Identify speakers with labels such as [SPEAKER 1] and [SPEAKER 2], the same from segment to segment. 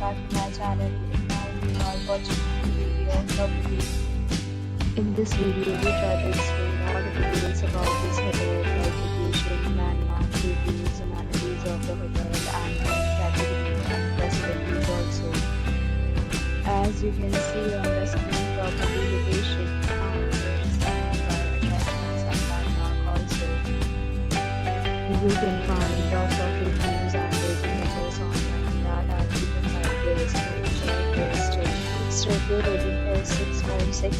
[SPEAKER 1] back to my channel. And now you are watching the video of property. In this video, we try to explain all the details about this hotel, like location, landmark, reviews, amenities of the hotel, and category and facilities also. As you can see on the screen, property location and attractions and landmark also. You can find lots of reviews and rating numbers online that are given by guests who registered. Its review rating is 6.6,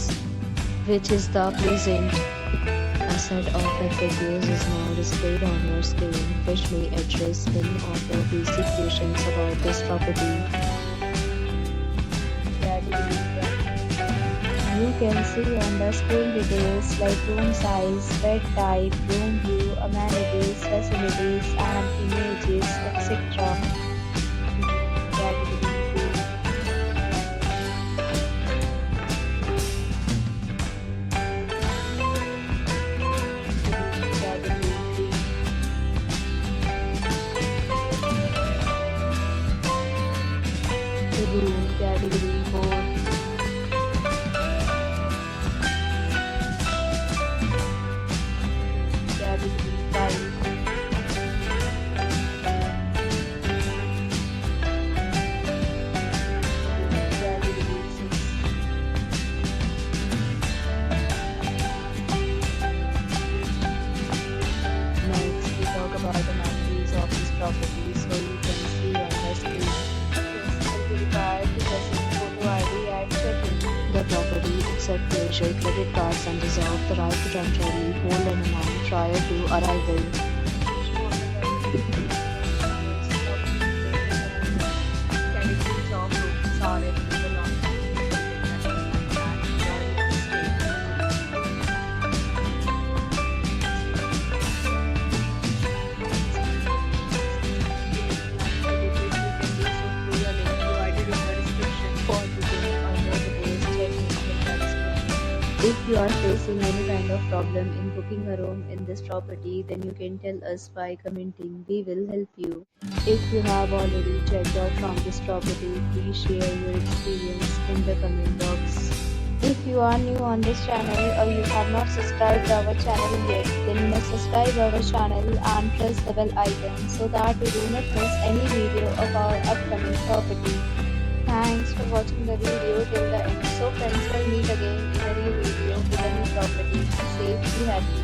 [SPEAKER 1] which is the pleasant. A set of FAQs is now displayed on your screen, which may address many of the basic questions about this property. You can see on the screen details like room size, bed type, room view, amenities, facilities, and images, etc. Room category 4. About the amenities of this property, so you can see on the screen. Guests will be required to present photo ID at check-in. The property accepts major credit cards and reserves the right to temporarily hold an amount prior to arrival. Categories of rooms are available on If you are facing any kind of problem in booking a room in this property, then you can tell us by commenting. We will help you. If you have already checked out from this property, please share your experience in the comment box. If you are new on this channel or you have not subscribed our channel yet, then you must subscribe our channel and press the bell icon so that you do not miss any video of our upcoming property. Thanks for watching the video till the end. So friends, will meet again in a new video with a new property. Be safe, be happy.